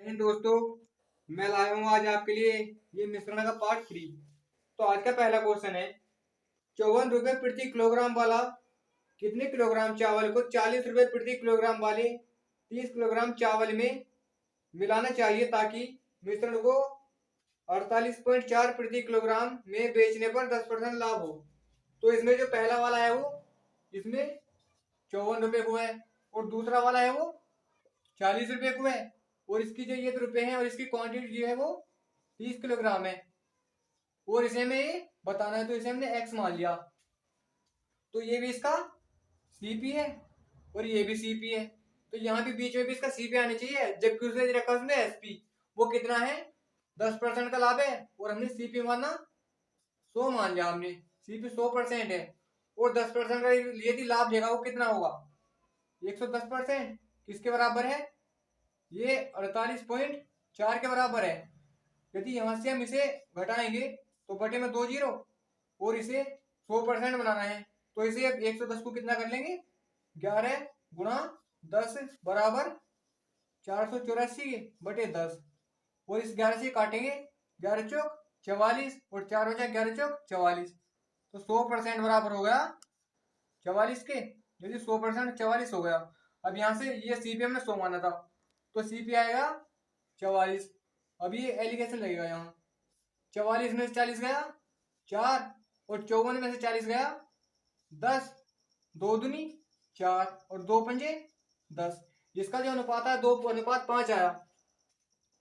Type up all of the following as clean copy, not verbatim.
इन दोस्तों, मैं लाया हूँ आज आपके लिए ये मिश्रण का पार्ट 3। तो आज का पहला क्वेश्चन है, 54 रुपए प्रति किलोग्राम वाला कितने किलोग्राम चावल को 40 रुपए प्रति किलोग्राम वाले 30 किलोग्राम चावल में मिलाना चाहिए ताकि मिश्रण को 48.4 प्रति किलोग्राम में बेचने पर 10% लाभ हो। तो इसमें जो पहला वाला है वो इसमें 54 रुपए को है और दूसरा वाला है वो 40 रुपए को है और इसकी जो ये रुपए हैं और इसकी क्वांटिटी जो है वो 30 किलोग्राम है और इसे हमें ये बताना है, तो इसे हमने एक्स मान लिया। तो ये भी इसका सीपी है और ये भी सीपी है, तो यहाँ भी बीच में भी इसका सीपी आना चाहिए, जबकि उसने रखा उसमें एसपी। वो कितना है? 10% का लाभ है और हमने सीपी माना 100 मान लिया हमने। सीपी 100% है और 10% का यदि लाभ देगा वो कितना होगा? 110%। किसके बराबर है? ये 48.4 के बराबर है। यदि यहां से हम इसे घटाएंगे तो बटे में 2 जीरो और इसे 100% बनाना है, तो इसे अब 110 को कितना कर लेंगे? 11 गुणा 10 बराबर 484 बटे 10 और इस 11 से काटेंगे, 11 चौक 44 और 4 हो जाए 11 चौक 44। तो 100% बराबर हो गया 44 के। यदि 100% 44 हो गया, अब यहाँ से ये सीपी हमने 100 माना था तो सीपी आएगा 44। अब ये एलिगेशन लगेगा यहाँ, 44 में से 40 गया 4 और 54 में से 40 गया 10, 2 दूनी 4 और 2 पंजे 10। इसका जो अनुपात है 2:5 आया,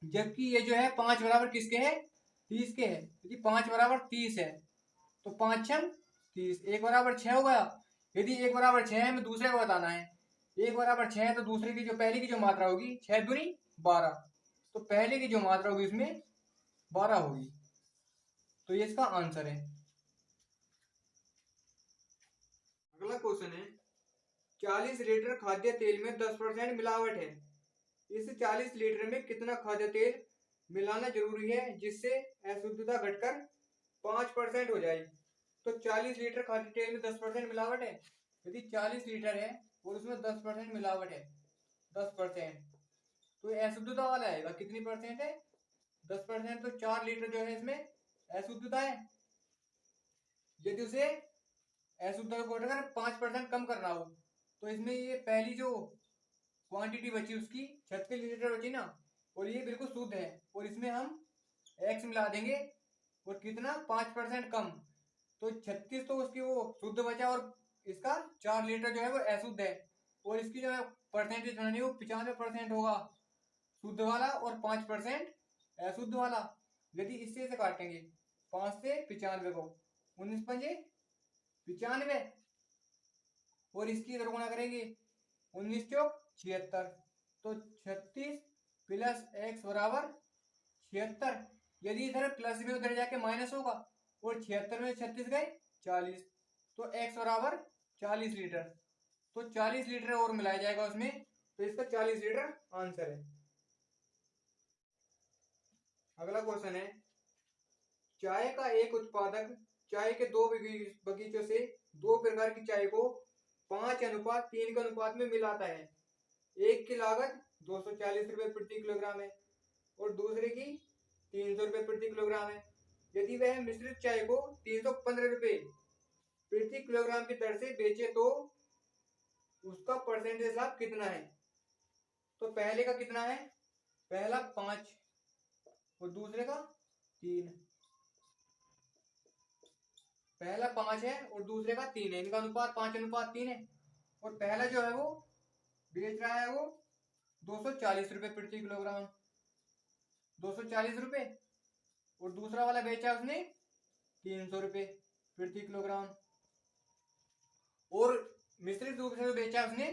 जबकि ये जो है 5 बराबर किसके है? 30 के है। यदि 5 बराबर 30 है तो 5 छम 30, 1 बराबर 6 हो गया। यदि 1 बराबर 6 है, हमें दूसरे को बताना है। 1 बराबर 6 है तो दूसरे की जो पहले की जो मात्रा होगी 6 दूनी 12, तो पहले की जो मात्रा होगी इसमें 12 होगी। तो ये इसका आंसर है। अगला क्वेश्चन है, 40 लीटर खाद्य तेल में 10% मिलावट है। इस 40 लीटर में कितना खाद्य तेल मिलाना जरूरी है जिससे अशुद्धता घटकर 5% हो जाए? तो 40 लीटर खाद्य तेल में 10% मिलावट है। यदि 40 लीटर है और उसमें 10% मिलावट है, 10%, तो अशुद्धता वाला आएगा। कितनी परसेंट है? 10%। तो 4 लीटर जो है इसमें अशुद्धता है। यदि उसे अशुद्धता को घटाकर 5% कम करना हो तो इसमें ये पहली जो क्वांटिटी बची उसकी 36 लीटर बची ना, और ये बिल्कुल शुद्ध है और इसमें हम एक्स मिला देंगे और कितना? 5% कम। तो 36 तो उसकी वो शुद्ध बचा और इसका 4 लीटर जो है वो अशुद्ध है और इसकी जो है परसेंटेज बनानी वो 95% होगा शुद्ध वाला और 5% अशुद्ध वाला। यदि इससे इसे काटेंगे 5 से 95 को, 19 पंजे 95 और इसकी इधर गुणा करेंगे 19 चौक 76, तो 36 प्लस एक्स बराबर 76। यदि इधर प्लस में उधर जाके माइनस होगा और 76 में 36 गए 40, तो एक्स बराबर 40 लीटर। तो 40 लीटर और मिलाया जाएगा उसमें, तो इसका 40 लीटर आंसर है। अगला क्वेश्चन है, चाय का एक उत्पादक चाय के 2 बगीचों से 2 प्रकार की चाय को 5:3 के अनुपात में मिलाता है। एक की लागत 240 रुपए प्रति किलोग्राम है और दूसरे की 300 रुपए प्रति किलोग्राम है। यदि वह मिश्रित चाय को 315 रुपए प्रति किलोग्राम की दर से बेचे तो उसका परसेंटेज लाभ कितना है? तो पहले का कितना है? पहला 5 और दूसरे का 3। पहला 5 है और दूसरे का 3 है, इनका अनुपात 5:3 है और पहला जो है वो बेच रहा है वो 240 रुपए प्रति किलोग्राम, 240 रुपए, और दूसरा वाला बेचा उसने 300 रुपए प्रति किलोग्राम और मिश्रित रूप से बेचा उसने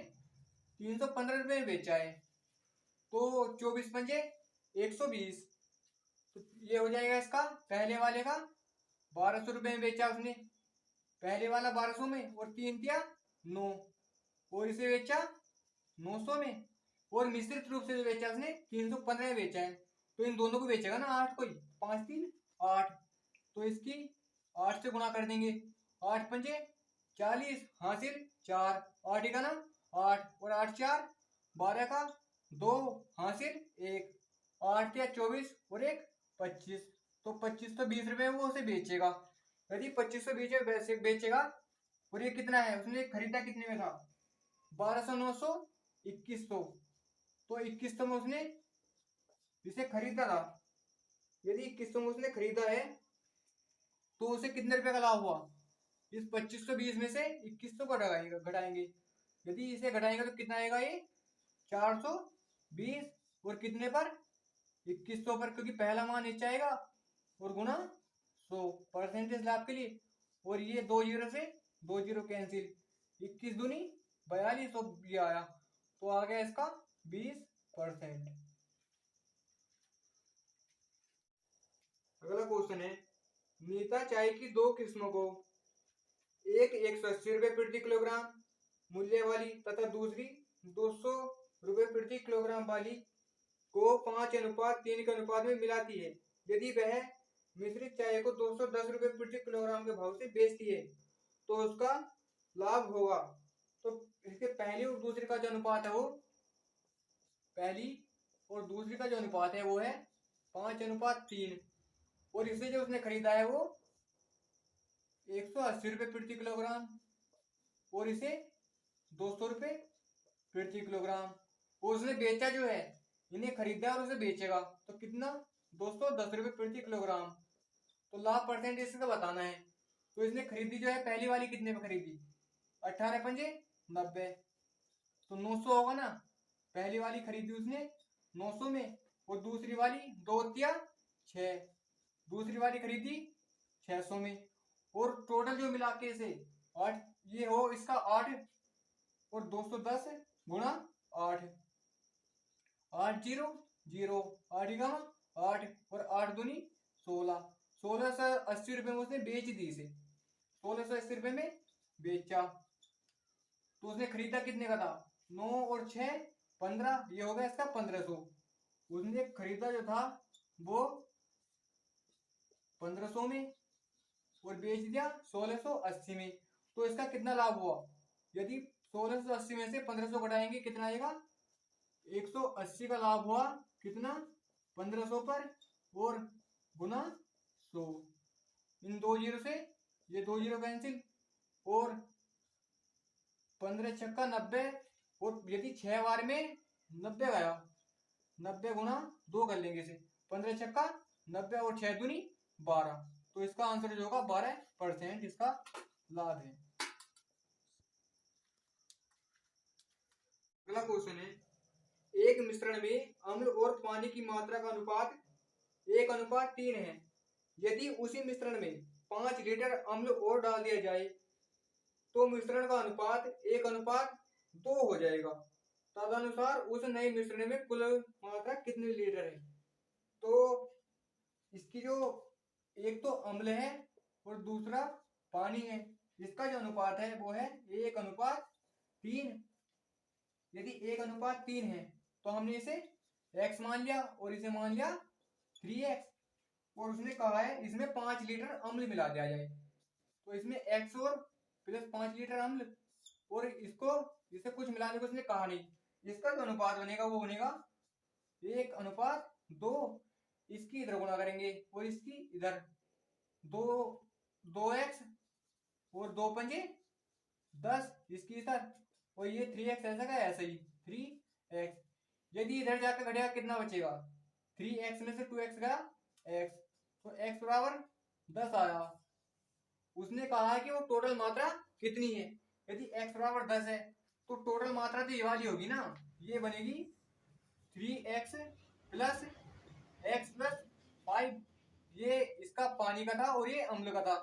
315 रुपए में बेचा है। तो 24 पंजे 120, तो ये हो जाएगा इसका पहले वाले का 1200 रुपए में बेचा उसने, पहले वाला 1200 में और 3 दिया 9 और इसे बेचा 900 में और मिश्रित रूप से बेचा उसने 315 में बेचा है। तो इन दोनों को बेचेगा ना 8 कोई, 5 3 8, तो इसकी 8 से गुणा कर देंगे, 8 पंजे 40 हासिल 4, 8 का ना 8 और 8 4 12 का 2 हासिल 1, 8 या 24 और एक 25, तो 2520 रुपये वो उसे बेचेगा। यदि 2520 बेचेगा और ये कितना है, उसने खरीदा कितने में था, 1200, 900, 2100, तो 2100 में उसने इसे खरीदा था। यदि 2100 में उसने खरीदा है तो उसे कितने रुपए का लाभ हुआ, इस 2520 में से 2100 को घटाएंगे। यदि इसे घटाएंगे तो कितना आएगा, ये 420, और कितने पर, 2100 पर, क्योंकि पहला मान नीचे आएगा, और गुना 100 परसेंटेज लाभ के लिए। और ये 2 जीरो से 2 जीरो कैंसिल, 21 दूनी 42, ये आया, तो आ गया इसका 20%। अगला क्वेश्चन है, नीता चाय की दो किस्मों को, एक 180 रुपये प्रति किलोग्राम मूल्य वाली तथा दूसरी 200 रुपये प्रति किलोग्राम वाली को 5:3 के अनुपात में मिलाती है। यदि वह मिश्रित चाय को 210 रुपये प्रति किलोग्राम के भाव से बेचती है तो उसका लाभ होगा। तो इसके पहली और दूसरी का जो अनुपात है वो, पहली और दूसरी का जो अनुपात है वो है 5:3, और इसे जो उसने खरीदा है वो 180 रुपये प्रति किलोग्राम, और इसे 200 रुपये प्रति किलोग्राम, और उसने बेचा जो है, इन्हें खरीदा और उसे बेचेगा तो कितना, 210 रुपये प्रति किलोग्राम। तो लाभ परसेंटेज इसका बताना है। तो इसने खरीदी जो है पहली वाली कितने में खरीदी, 18 पंजे 90, तो 900 होगा ना, पहली वाली खरीदी उसने 900 में, और दूसरी वाली 2 या 6, दूसरी वाली खरीदी 600 में, और टोटल जो मिला के इसे 8, ये हो इसका 8 और 210 गुणा 8, 8 जीरो जीरो, 8 8, और 8 दूनी 16, 1680 रुपये में उसने बेच दी इसे, 1680 रुपये में बेचा। तो उसने खरीदा कितने का था, 9 और 6 15, ये हो गया इसका 1500। उसने खरीदा जो था वो 1500 में और बेच दिया 1680 में, तो इसका कितना लाभ हुआ, यदि 1680 में से 1500 घटाएंगे कितना आएगा, 180 का लाभ हुआ, कितना, 1500 पर, और गुना 100, इन 2 जीरो से ये 2 जीरो कैंसिल, और 15 छक्का 90, और यदि 6 बार में 90 गया, 90 गुना 2 कर लेंगे इसे, 15 छक्का 90 और 6 दूनी 12, तो इसका आंसर जो होगा 12% इसका लाभ है। अगला क्वेश्चन है, एक मिश्रण में अम्ल और पानी की मात्रा का अनुपात 1:3 है। यदि उसी मिश्रण में 5 लीटर अम्ल और डाल दिया जाए तो मिश्रण का अनुपात 1:2 हो जाएगा। तदनुसार उस नए मिश्रण में कुल मात्रा कितने लीटर है। तो इसकी जो एक तो अम्ल है और दूसरा पानी है, इसका जो अनुपात है वो है 1:3। यदि 1:3 है तो हमने इसे x मान लिया और इसे मान लिया 3x, और उसने कहा है इसमें 5 लीटर अम्ल मिला दिया जाए, तो इसमें x और प्लस 5 लीटर अम्ल, और इसको इसे कुछ मिलाने को उसने कहा नहीं। इसका जो अनुपात बनेगा वो बनेगा 1:2, इसकी इधर गुणा करेंगे और इसकी इधर 2x और 2 पंजे 10, इसकी इधर, और ये 3x ऐसा का ऐसा ही 3x। यदि इधर जाकर घटेगा कितना बचेगा, 3x में से 2x गया x, तो x बराबर 10 आया। उसने कहा है कि वो टोटल मात्रा कितनी है। यदि x बराबर 10 है तो टोटल मात्रा तो ये वाली होगी ना, ये बनेगी 3x प्लस x प्लस 5, ये इसका पानी का था और ये अम्ल का था,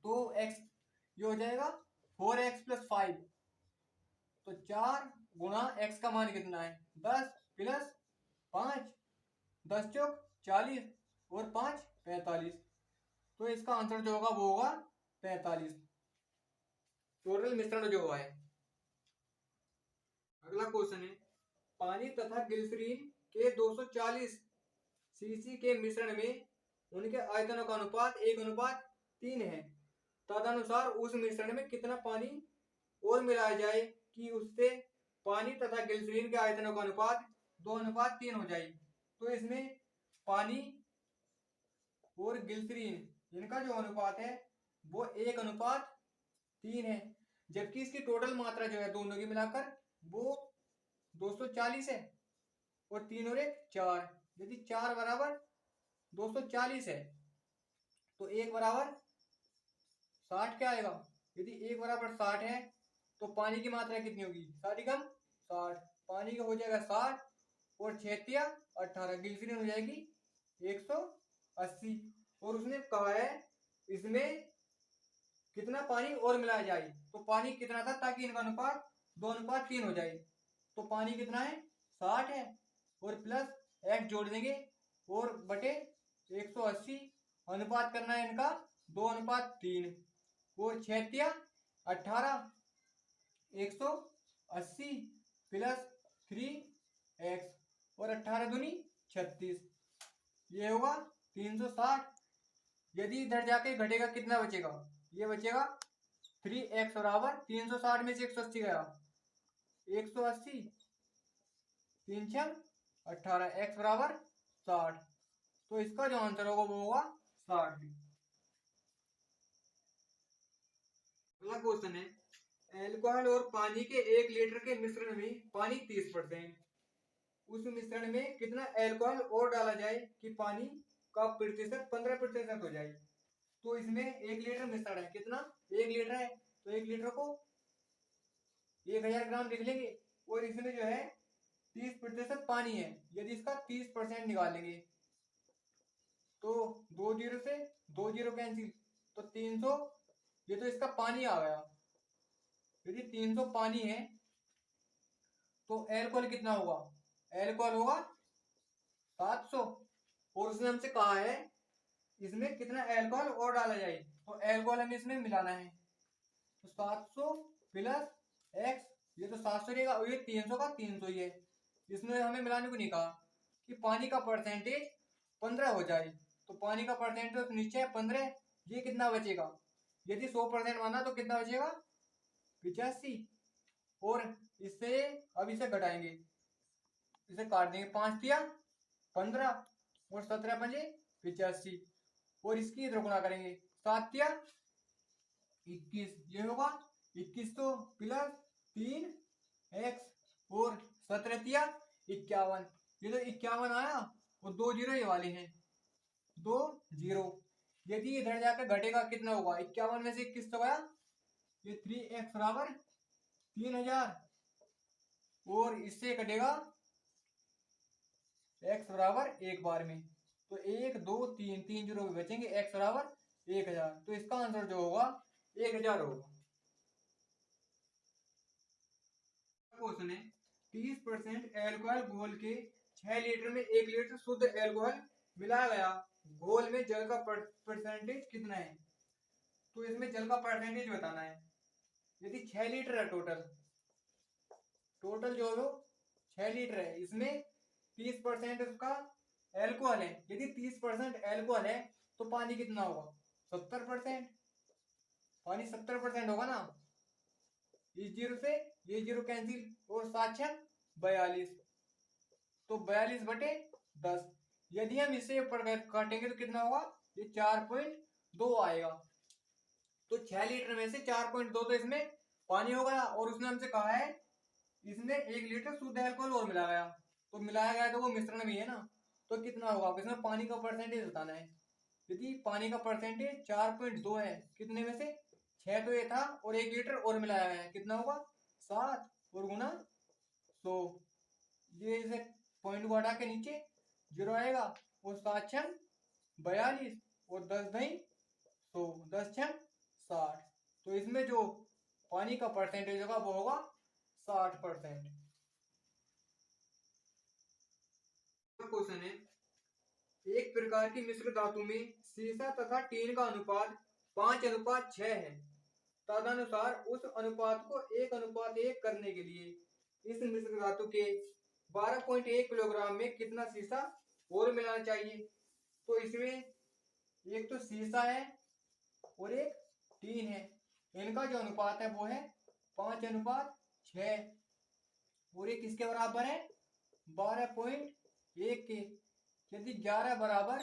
तो x ये हो जाएगा 4x प्लस 5, तो 4 गुणा x का मान कितना है 10 प्लस 5, 10 चौक 40 और 5 45, तो इसका आंसर जो होगा वो होगा 45, टोटल मिश्रण जो हुआ है। अगला क्वेश्चन है, पानी तथा ग्लिसरीन के 240 सीसी के मिश्रण में उनके आयतनों का अनुपात 1:3 है। तदनुसार उस मिश्रण में कितना पानी और मिलाया जाए कि उससे पानी तथा ग्लिसरीन के आयतनों का अनुपात 2:3 हो जाए। तो इसमें पानी और ग्लिसरीन इनका जो अनुपात है वो 1:3 है, जबकि इसकी टोटल मात्रा जो है दोनों की मिलाकर वो 240 है, और 3 और 1 4। यदि 4 बराबर 240 है तो 1 बराबर 60 क्या आएगा? यदि 1 बराबर 60 है तो पानी की मात्रा कितनी होगी? 60 कम 60, पानी का हो जाएगा 60 और 6 18, ग्लिसरीन हो जाएगी 180। और उसने कहा है इसमें कितना पानी और मिलाया जाए, तो पानी कितना था ताकि इनका अनुपात 2:3 हो जाए, तो पानी कितना है? 60 है, और प्लस x जोड़ देंगे और बटे 180, अनुपात करना है इनका 2:3, और 6 18, 180 प्लस 3x और 18 दूनी 36, ये होगा 360। यदि इधर जाके घटेगा कितना बचेगा? ये बचेगा 3x बराबर 360 में से 180 गया 180, 3 6 18, x बराबर 60, तो इसका जो आंसर होगा वो होगा 60। अगला क्वेश्चन है, एल्कोहल और पानी के 1 लीटर के मिश्रण में पानी 30%, उस मिश्रण में कितना एल्कोहल और डाला जाए कि पानी का प्रतिशत 15% हो जाए? तो इसमें 1 लीटर मिश्रण है, कितना? 1 लीटर है, तो 1 लीटर को 1000 ग्राम लिख लेंगे, और इसमें जो है 30% पानी है। यदि इसका 30% निकालेंगे तो 2 जीरो से 2 जीरो कैंसिल, तो 300, ये तो इसका पानी आ गया। यदि 300 पानी है तो एल्कोहल कितना होगा? एल्कोहल होगा 700, और उसने हमसे कहा है इसमें कितना एल्कोहल और डाला जाए, तो एल्कोहल हमें इसमें मिलाना है, तो 700 प्लस x, ये तो 700 रहेगा, और ये 300 का 300 ही है। इसमें हमें मिलाने को नहीं कहा कि पानी का परसेंटेज 15 हो जाए, तो पानी का परसेंटेज नीचे है 15, ये कितना बचेगा? यदि 100% माना तो कितना बचेगा? 85, और इससे अब इसे घटाएंगे, इसे काट देंगे, 5 या 15 और 17 पंजे 85, और इसकी इधर गुणा करेंगे, 7 या 21, ये होगा 21 तो प्लस 3x और 17 या 51, ये तो 51 आया, और 2 जीरो ये वाले हैं, 2 जीरो। यदि इधर जाकर घटेगा कितना होगा? 51 में से 21 तो गया, ये 3x बराबर 3000, और इससे कटेगा x बराबर 1 बार में, तो 1 2 3 3 जीरो भी बचेंगे, x बराबर 1000, तो इसका आंसर जो होगा 1000 होगा। क्वेश्चन है, 30% एल्कोहल घोल के 6 लीटर में 1 लीटर शुद्ध एल्कोहल मिलाया गया, घोल में जल का परसेंटेज कितना है? तो इसमें जल का परसेंटेज बताना है। यदि 6 लीटर है टोटल जो है 6 लीटर है, इसमें 30% उसका एल्कोहल है। यदि 30% एल्कोहल है तो पानी कितना होगा? 70%, पानी 70% होगा ना। इस जीरो से ये जीरो कैंसिल, और 7 42, तो 42 बटे 10। यदि हम इससे ऊपर काटेंगे तो कितना होगा? ये 4.2 आएगा, तो 6 लीटर में से 4.2 तो इसमें पानी होगा, और उसने हमसे कहा है इसमें 1 लीटर शुद्ध अल्कोहल और मिलाया गया, तो मिलाया गया तो वो मिश्रण भी है ना, तो कितना होगा? इसमें पानी का परसेंटेज बताना है। यदि पानी का परसेंटेज 4.2 है, कितने में से? 6 तो ये था, और 1 लीटर और मिलाया गया है, कितना होगा? 7, और गुना 100, ये इसे पॉइंट को हटा के नीचे जीरो आएगा, और 7 6 42, और 10 दही 100, 10 6 60, तो इसमें जो पानी का परसेंटेज होगा वो होगा 60%। क्वेश्चन है, एक प्रकार की मिश्र धातु में सीसा तथा टीन का अनुपात 5:6 है, तदनुसार उस अनुपात को 1:1 करने के लिए इस मिश्र धातु के 12.1 किलोग्राम में कितना सीसा और मिलाना चाहिए? तो इसमें एक तो सीसा है और एक टीन है, इनका जो अनुपात है वो है 5:6, और ये किसके बराबर है? 12.1 के। यदि 11 बराबर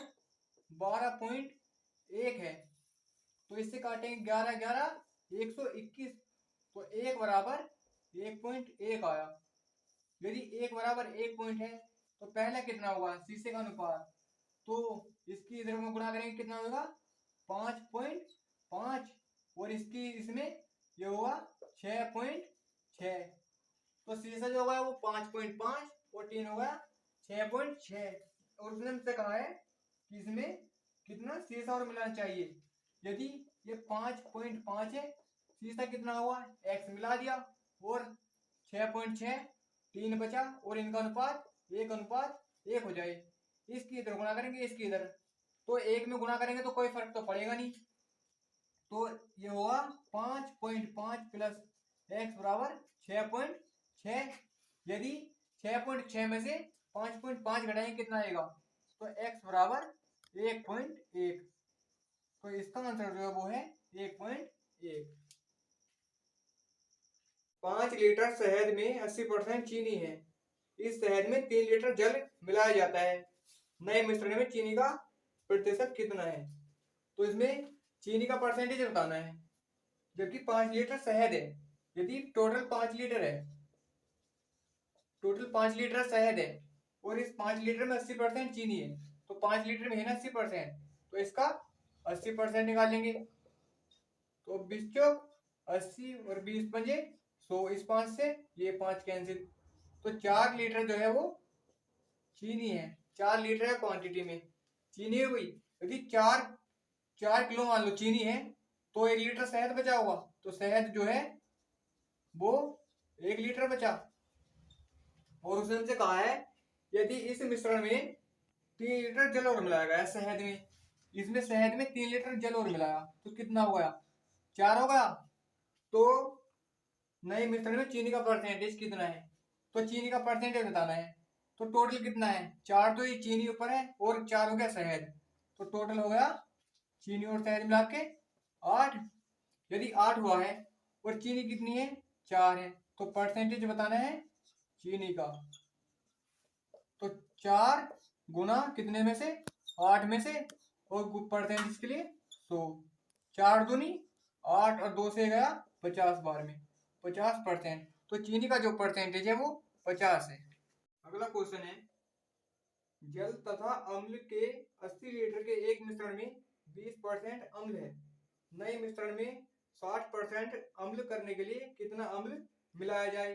12.1 है तो इससे काटेंगे 11 11 121, तो 1 बराबर 1.1 आया। यदि 1 बराबर 1 पॉइंट है तो पहला कितना होगा, शीशे का अनुपात, तो इसकी इधर में गुणा करेंगे कितना होगा 5.5, और इसकी इसमें ये होगा 6.6, तो शीशा जो होगा वो 5.5 और 3 होगा 6.6। और उसने हमसे कहा है कि इसमें कितना शीशा और मिलाना चाहिए। यदि ये 5.5 है, शीशा कितना हुआ x मिला दिया, और 6.6 3 बचा, और इनका अनुपात 1:1 हो जाए। इसकी इधर गुणा करेंगे, इसकी इधर, तो 1 में गुणा करेंगे तो कोई फर्क तो पड़ेगा नहीं, तो ये होगा 5.5 प्लस x बराबर 6.6। यदि 6.6 में से 5.5 घटाएंगे कितना आएगा, तो x बराबर 1.1, तो इसका आंसर जो है वो है 1.1। 5 लीटर शहद में 80% चीनी है। इस शहद में 3 लीटर जल मिलाया जाता है। नए मिश्रण में चीनी का प्रतिशत कितना है। तो इसमें चीनी का परसेंटेज बताना है। जबकि 5 लीटर शहद है, यदि टोटल 5 लीटर है, टोटल 5 लीटर शहद है, और इस 5 लीटर में 80% चीनी है, तो 5 लीटर में है ना 80%, तो इसका 80% निकालेंगे। तो 20 चौक 80 और 20 पंजे 100, इस 5 से ये 5 कैंसिल, तो 4 लीटर जो है वो चीनी है। 4 लीटर है क्वांटिटी में चीनी हुई। यदि 4 किलो मान लो चीनी है, तो 1 लीटर शहद बचा होगा, तो शहद जो है वो 1 लीटर बचा। और उसने हमसे कहा है यदि इस मिश्रण में 3 लीटर जल और मिलाया गया शहद में, इसमें शहद में 3 लीटर जल और मिलाया तो कितना हो गया, 4 हो गया। तो नए मिश्रण में चीनी का परसेंटेज कितना है, तो चीनी का परसेंटेज बताना है। तो टोटल कितना है, 4 तो ये चीनी ऊपर है और 4 हो गया शहद, तो टोटल हो गया चीनी और शहद मिला के 8। यदि 8 हुआ है और चीनी कितनी है 4 है, तो परसेंटेज बताना है चीनी का। तो 4 गुना कितने में से 8 में से, और परसेंटेज के लिए 100, 4 दूनी 8 और 2 से गया 50 बार में 50%, तो चीनी का जो परसेंटेज है वो 50 है। अगला क्वेश्चन है, जल तथा अम्ल के 80 लीटर के एक मिश्रण में 20% अम्ल है। नए मिश्रण में 60% अम्ल करने के लिए कितना अम्ल मिलाया जाए।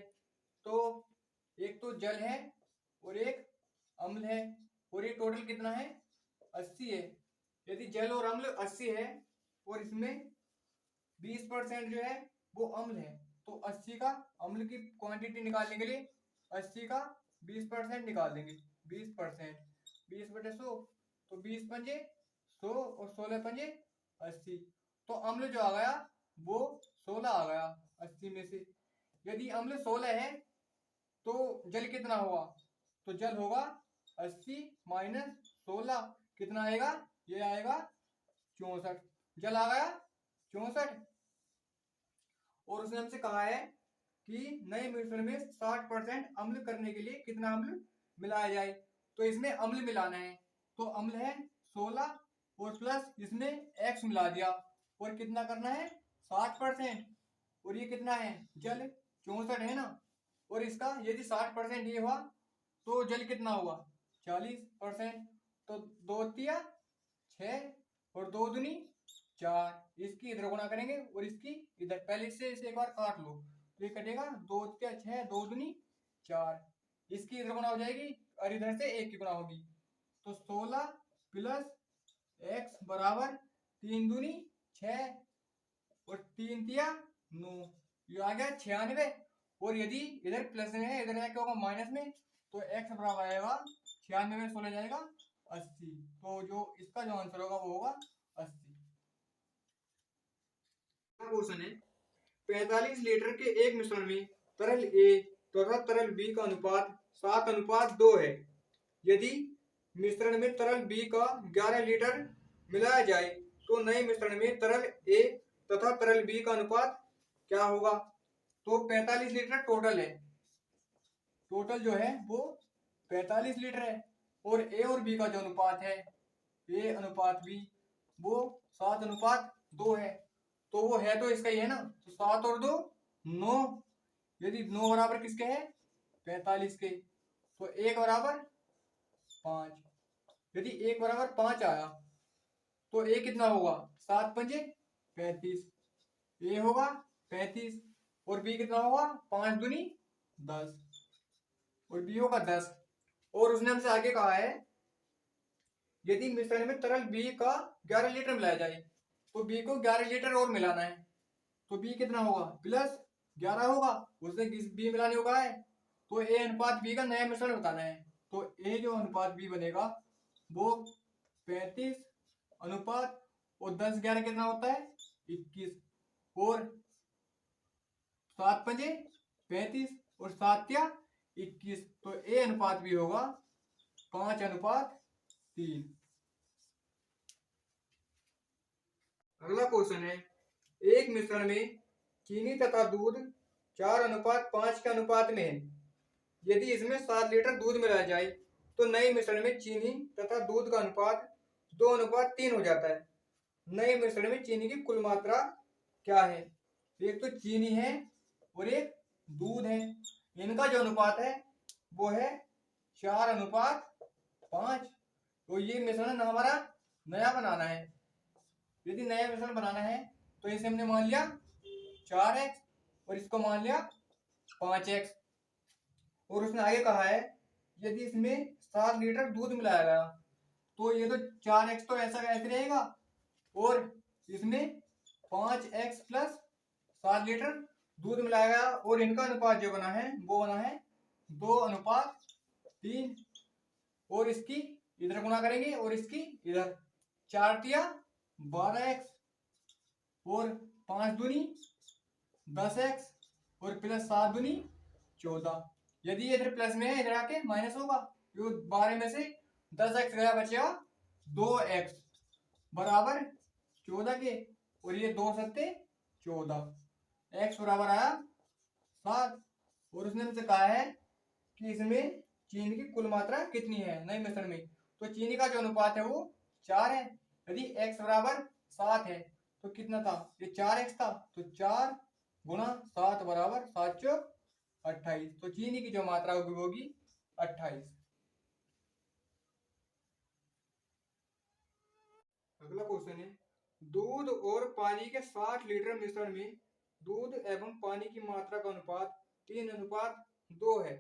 तो एक तो जल है और एक अम्ल है, और ये टोटल कितना है 80 है। यदि जल और अम्ल 80 है और इसमें 20% जो है वो अम्ल है, तो 80 का अम्ल की क्वांटिटी निकालने के लिए 80 का 20% निकाल देंगे। 20% 20/100, तो 20 पंजे 100 और 16 पंजे 80, तो अम्ल जो आ गया वो 16 आ गया 80 में से। यदि अम्ल 16 है तो जल कितना होगा, तो जल होगा 80 माइनस 16, कितना आएगा, ये आएगा 64, जल आ गया 64। और उसने हमसे कहा है कि नए मिश्रण में 60% अम्ल करने के लिए कितना अम्ल मिलाया जाए। तो इसमें अम्ल मिलाना है, तो अम्ल है 16 और प्लस इसमें x मिला दिया, और कितना करना है 60%, और ये कितना है जल 64 है ना, और इसका यदि 60% ये हुआ तो जल कितना हुआ 40%, तो 2 तिया 6 और 2 दूनी 4, इसकी इधर गुणा करेंगे और इसकी इधर, पहले से इसे एक बार काट लो, तो ये कटेगा 2 तिया 6 2 दूनी 4, इसकी इधर गुणा हो जाएगी और इधर से 1 की गुणा होगी, तो 16 प्लस x बराबर 3 दूनी 6 और 3 तिया 9, ये आ गया 96। और यदि इधर प्लस में है, इधर क्या होगा माइनस में, तो x बराबर आएगा 96 में 16 जाएगा 80, तो जो इसका जो आंसर होगा वो होगा 80। क्वेश्चन है, 45 लीटर के एक मिश्रण में तरल A तथा तरल B का अनुपात 7:2 है। यदि मिश्रण में तरल B का 11 लीटर मिलाया जाए तो नए मिश्रण में तरल A तथा तरल B का अनुपात क्या होगा। तो 45 लीटर टोटल है, टोटल जो है वो 45 लीटर है, और ए और बी का जो अनुपात है ए अनुपात बी वो 7:2 है। तो वो है तो इसका ही है ना, तो 7 और 2 9। यदि 9 बराबर किसके है 45 के, तो 1 बराबर 5। यदि 1 बराबर 5 आया तो ए कितना होगा 7 पंजे 35, ए होगा 35 और बी कितना होगा 5 दूनी 10 और बी होगा 10। और उसने हमसे आगे कहा है यदि मिश्रण में तरल बी का 11 लीटर मिलाया जाए तो बी को 11 लीटर और मिलाना है, तो बी कितना होगा +11 होगा। उसने बी मिलाने को कहा है तो ए अनुपात बी का नया मिश्रण बताना है। तो ए जो अनुपात बी बनेगा वो 35 अनुपात और 10 11 कितना होता है 21 और 7 पंजे 35 और 7 या 21, तो ए अनुपात भी होगा 5:3। अगला क्वेश्चन है एक मिश्रण में चीनी तथा दूध 4:5 के अनुपात में है। यदि इसमें 7 लीटर दूध मिलाया जाए तो नए मिश्रण में चीनी तथा दूध का अनुपात 2:3 हो जाता है। नए मिश्रण में चीनी की कुल मात्रा क्या है? एक तो चीनी है और एक दूध है। इनका जो अनुपात है वो है 4:5। तो ये मिश्रण हमारा नया बनाना है। यदि नया मिश्रण बनाना है तो इसे हमने मान लिया 4x और इसको मान लिया 5x। और उसने आगे कहा है यदि इसमें 7 लीटर दूध मिलाया गया तो ये तो 4x तो ऐसा ऐसे रहेगा और इसमें 5x प्लस 7 लीटर दूध मिलाया गया और इनका अनुपात जो बना है वो बना है 2:3। और इसकी इधर गुणा करेंगे और इसकी इधर 4 तिया 12x और 5 दूनी 10x और प्लस 7 दूनी 14। यदि इधर प्लस में है इधर आके माइनस होगा, 12 में से 10x गया बचेगा 2x बराबर 14 के और ये 2 सत्ते 14, x बराबर आया 7। और उसने हमसे कहा है कि इसमें चीनी की कुल मात्रा कितनी है नए मिश्रण में, तो चीनी का जो अनुपात है वो 4 है। यदि x बराबर 7 है तो कितना था ये 4x था, तो 4 गुणा 7 बराबर 7 चौक 28। तो चीनी की जो मात्रा होगी वो होगी 28। अगला क्वेश्चन है दूध और पानी के 60 लीटर मिश्रण में दूध एवं पानी की मात्रा का अनुपात 3:2 है।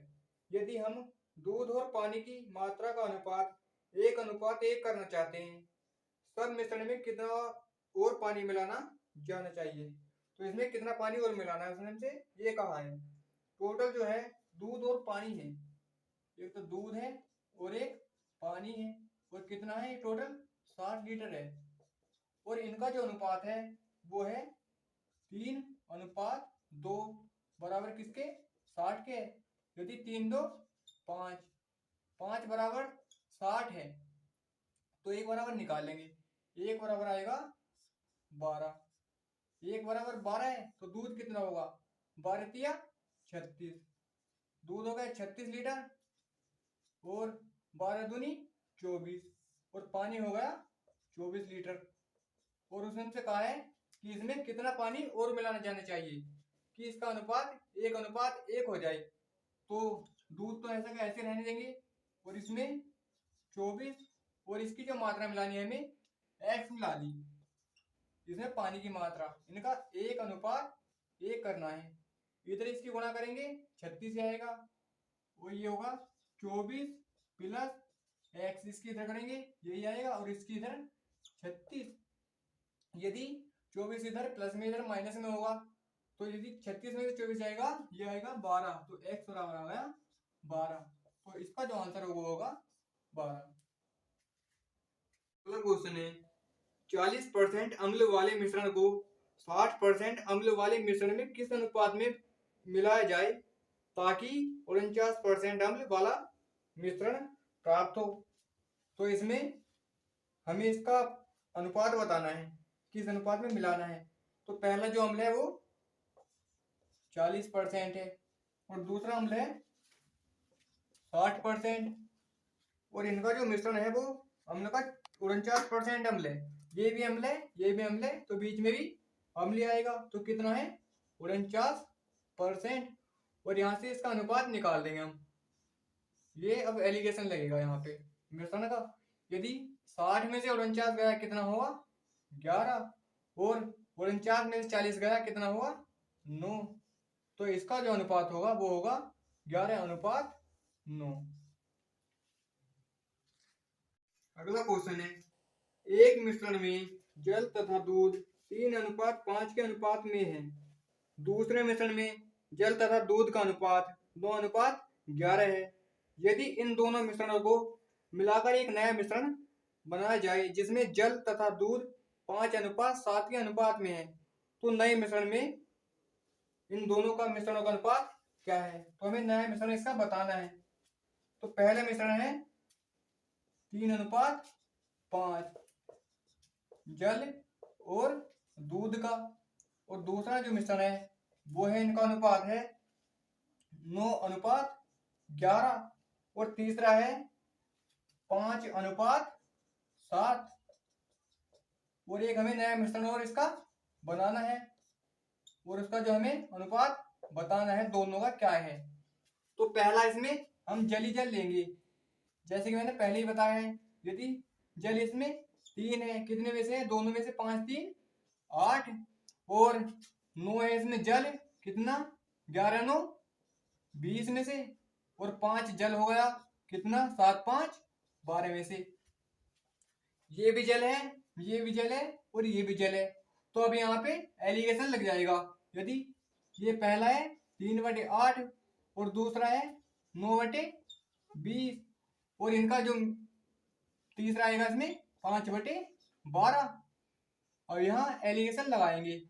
यदि हम दूध और पानी की मात्रा का अनुपात 1:1 करना चाहते हैं सब मिश्रण में कितना और पानी मिलाना जाना चाहिए, तो इसमें कितना पानी और मिलाना है उसने हमसे ये कहा है। टोटल जो है दूध और पानी है, एक तो दूध है और एक पानी है और कितना है टोटल 60 लीटर है। और इनका जो अनुपात है वो है 3:2 बराबर किसके 60 के। यदि 3 2 5 5 बराबर 60 है तो एक बराबर निकाल लेंगे, एक बराबर आएगा 12। एक बराबर 12 है तो दूध कितना होगा 12 तिया 36, दूध हो गया 36 लीटर और 12 दूनी 24 और पानी हो गया 24 लीटर। और उसने हमसे कहा है कि इसमें कितना पानी और मिलाना जाना चाहिए कि इसका अनुपात 1:1 हो जाए। तो दूध तो ऐसा का ऐसे रहने देंगे और इसमें 24 और इसकी जो मात्रा मिलानी है हमें x मिला दी, इसमें पानी की मात्रा इनका 1:1 करना है। इधर इसकी गुणा करेंगे 36 आएगा और ये होगा 24 प्लस x इसकी इधर करेंगे यही आएगा और इसकी इधर 36। यदि 24 इधर प्लस में इधर माइनस में होगा तो यदि 36 में से 24 आएगा ये आएगा 12, तो x बराबर आ गया 12। तो इसका जो आंसर होगा वो होगा 12। अगला क्वेश्चन है 40% अम्ल वाले मिश्रण को 60% अम्ल वाले मिश्रण में किस अनुपात में मिलाया जाए ताकि 49% अम्ल वाला मिश्रण प्राप्त हो। तो इसमें हमें इसका अनुपात बताना है किस अनुपात में मिलाना है। तो पहला जो अम्ल है वो 40% है और दूसरा अम्ल है 60% और इनका जो मिश्रण है वो अम्ल का 49% अम्ल है। ये भी अम्ल है, ये भी अम्ल है, तो बीच में भी अम्ल ही आएगा। तो कितना है? 49%। और यहाँ से इसका अनुपात निकाल देंगे हम। ये अब एलिगेशन लगेगा यहाँ पे मिश्रण का। यदि 60 में से 49 गया कितना होगा? 11। और 49 में से 40 गया कितना होगा? 9। तो इसका जो अनुपात होगा वो होगा 11:9। अगला क्वेश्चन है, एक मिश्रण में जल तथा दूध 3:5 के अनुपात में है। दूसरे मिश्रण में जल तथा दूध का अनुपात 9:11 है। यदि इन दोनों मिश्रणों को मिलाकर एक नया मिश्रण बनाया जाए जिसमें जल तथा दूध 5:7 के अनुपात में है, तो नए मिश्रण में इन दोनों का मिश्रणों का अनुपात क्या है? तो हमें नया मिश्रण इसका बताना है। तो पहला मिश्रण है 3:5 जल और दूध का, और दूसरा जो मिश्रण है वो है, इनका अनुपात है 9:11, और तीसरा है 5:7। और एक हमें नया मिश्रण और इसका बनाना है, और उसका जो हमें अनुपात बताना है दोनों का क्या है। तो पहला इसमें हम जल ही जल लेंगे, जैसे कि मैंने पहले ही बताया है। यदि जल इसमें 3 है, कितने में से? दोनों में से 5 3 8, और 9 है इसमें जल, कितना? 11 9 20 में से, और 5 जल हो गया, कितना? 7 5 12 में से। ये भी जल है, ये भी जल है, और ये भी जल है। तो अब यहाँ पे एलिगेशन लग जाएगा। यदि ये पहला है 3/8 और दूसरा है 9/20, और इनका जो तीसरा आएगा इसमें 5/12। और यहाँ एलिगेशन लगाएंगे।